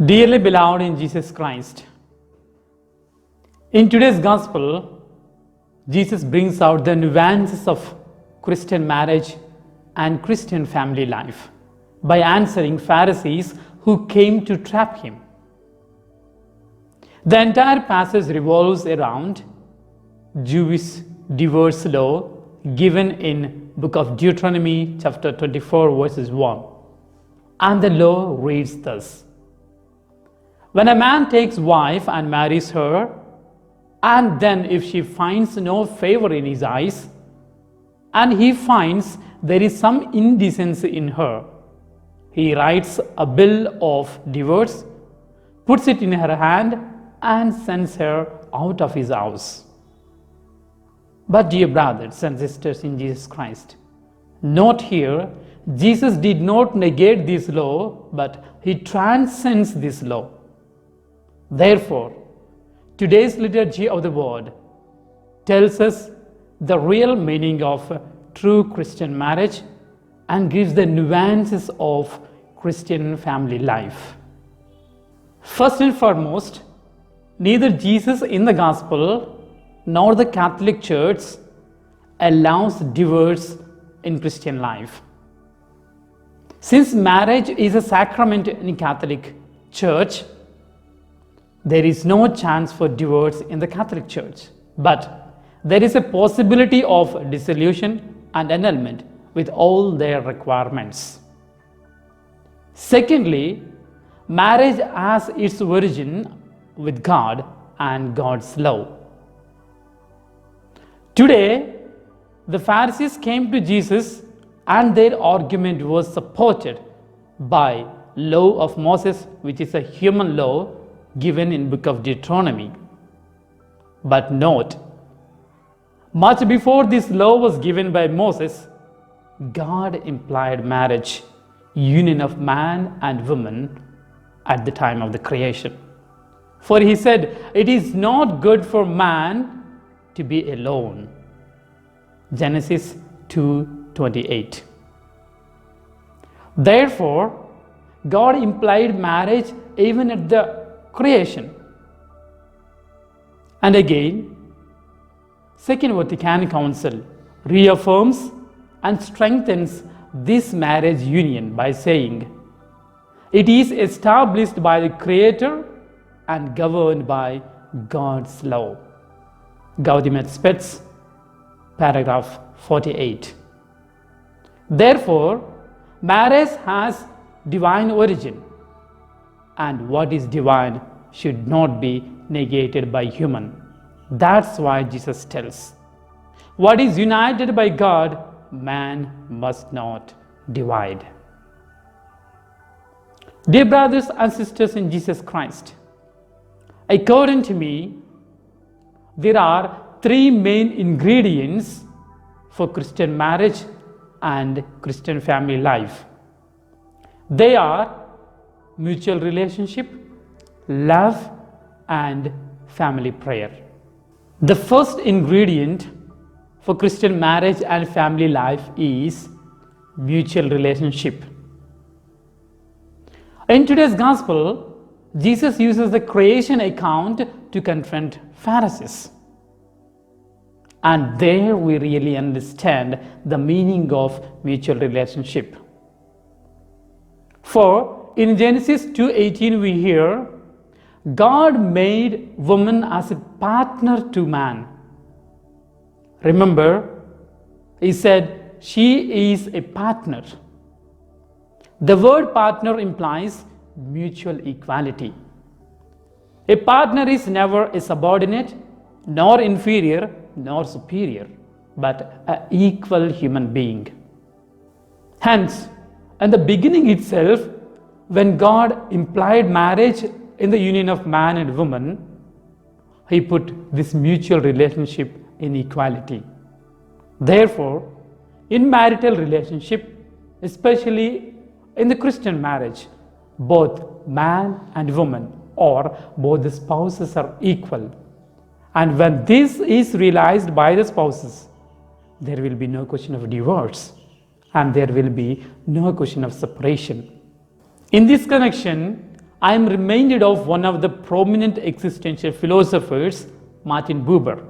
Dearly beloved in Jesus Christ, in today's Gospel, Jesus brings out the nuances of Christian marriage and Christian family life by answering Pharisees who came to trap him. The entire passage revolves around Jewish divorce law given in book of Deuteronomy chapter 24 verses 1. And the law reads thus: when a man takes wife and marries her, and then if she finds no favor in his eyes, and he finds there is some indecency in her, he writes a bill of divorce, puts it in her hand, and sends her out of his house. But dear brothers and sisters in Jesus Christ, note here, Jesus did not negate this law, but he transcends this law. Therefore, today's liturgy of the word tells us the real meaning of true Christian marriage and gives the nuances of Christian family life. First and foremost, neither Jesus in the Gospel nor the Catholic Church allows divorce in Christian life. Since marriage is a sacrament in Catholic Church, there is no chance for divorce in the Catholic Church, but there is a possibility of dissolution and annulment with all their requirements. Secondly, marriage has its origin with God and God's law. Today, the Pharisees came to Jesus and their argument was supported by law of Moses, which is a human law given in book of Deuteronomy. But note, much before this law was given by Moses, God implied marriage, union of man and woman at the time of the creation. For he said, it is not good for man to be alone. Genesis 2:28. Therefore, God implied marriage even at the creation. And again, Second Vatican Council reaffirms and strengthens this marriage union by saying, it is established by the Creator and governed by God's law. Gaudium et Spes, paragraph 48. Therefore, marriage has divine origin, and what is divine should not be negated by human. That's why Jesus tells, what is united by God, man must not divide. Dear brothers and sisters in Jesus Christ, according to me, there are three main ingredients for Christian marriage and Christian family life. They are mutual relationship, love, and family prayer. The first ingredient for Christian marriage and family life is mutual relationship. In today's Gospel, Jesus uses the creation account to confront Pharisees. And there we really understand the meaning of mutual relationship. For in Genesis 2:18 we hear, God made woman as a partner to man. Remember, he said she is a partner. The word partner implies mutual equality. A partner is never a subordinate, nor inferior, nor superior, but an equal human being. Hence, in the beginning itself, when God implied marriage in the union of man and woman, he put this mutual relationship in equality. Therefore, in marital relationship, especially in the Christian marriage, both man and woman or both the spouses are equal. And when this is realized by the spouses, there will be no question of divorce and there will be no question of separation. In this connection, I am reminded of one of the prominent existential philosophers, Martin Buber.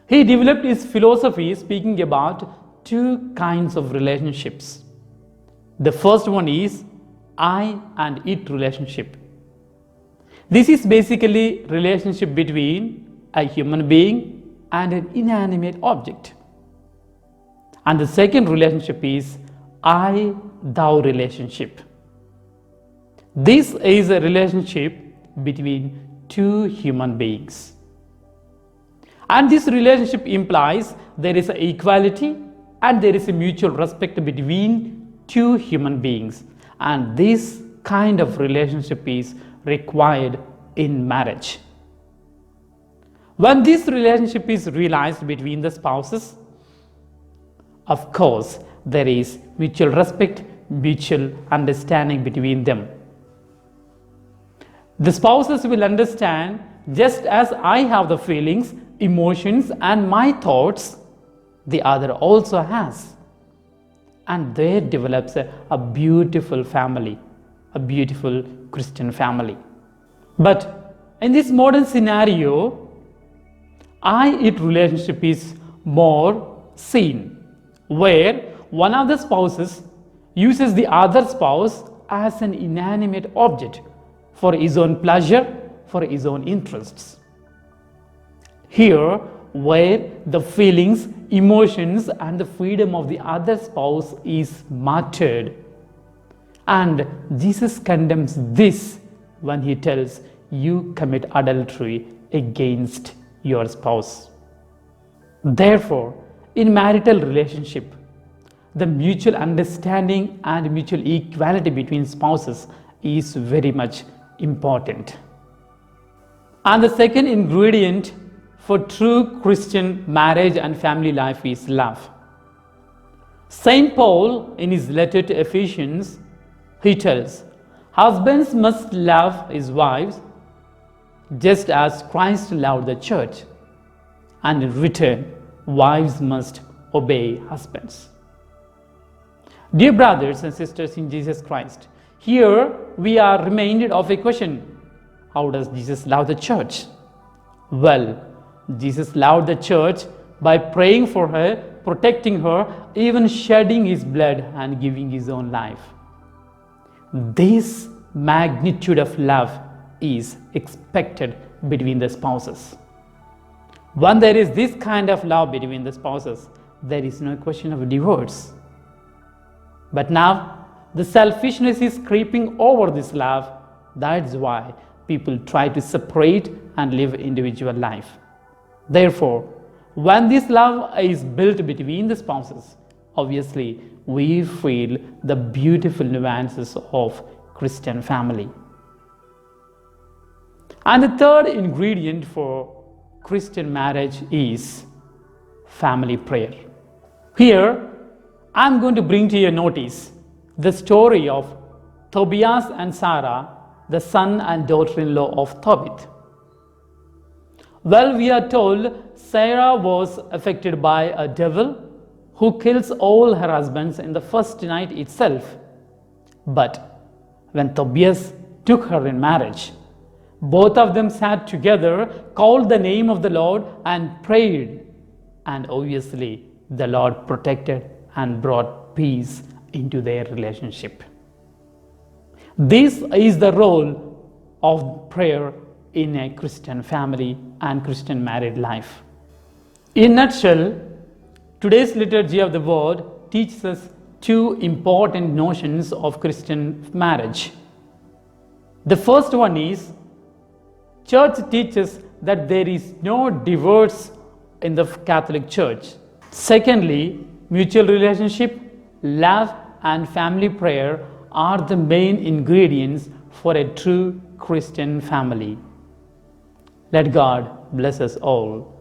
He developed his philosophy speaking about two kinds of relationships. The first one is I and it relationship. This is basically relationship between a human being and an inanimate object. And the second relationship is I-thou relationship. This is a relationship between two human beings. And this relationship implies there is an equality and there is a mutual respect between two human beings. And this kind of relationship is required in marriage. When this relationship is realized between the spouses, of course, there is mutual respect, mutual understanding between them. The spouses will understand, just as I have the feelings, emotions, and my thoughts, the other also has. And there develops a beautiful family, a beautiful Christian family. But in this modern scenario, I-it relationship is more seen, where one of the spouses uses the other spouse as an inanimate object for his own pleasure, for his own interests. Here, where the feelings, emotions, and the freedom of the other spouse is martyred. And Jesus condemns this when he tells you commit adultery against your spouse. Therefore, in marital relationship, the mutual understanding and mutual equality between spouses is very much important. And the second ingredient for true Christian marriage and family life is love. Saint Paul, in his letter to Ephesians, he tells, husbands must love his wives just as Christ loved the church, and in return, wives must obey husbands. Dear brothers and sisters in Jesus Christ, here we are reminded of a question. How does Jesus love the church? Well, Jesus loved the church by praying for her, protecting her, even shedding his blood and giving his own life. This magnitude of love is expected between the spouses. When there is this kind of love between the spouses, there is no question of divorce. But now, the selfishness is creeping over this love. That's why people try to separate and live individual life. Therefore, when this love is built between the spouses, obviously we feel the beautiful nuances of Christian family. And the third ingredient for Christian marriage is family prayer. Here, I'm going to bring to your notice the story of Tobias and Sarah, the son and daughter-in-law of Tobit. Well, we are told Sarah was affected by a devil who kills all her husbands in the first night itself. But when Tobias took her in marriage, both of them sat together, called the name of the Lord and prayed. And obviously, the Lord protected and brought peace into their relationship. This is the role of prayer in a Christian family and Christian married life. In a nutshell, today's liturgy of the word teaches us two important notions of Christian marriage. The first one is, Church teaches that there is no divorce in the Catholic Church. Secondly, mutual relationship, love, and family prayer are the main ingredients for a true Christian family. Let God bless us all.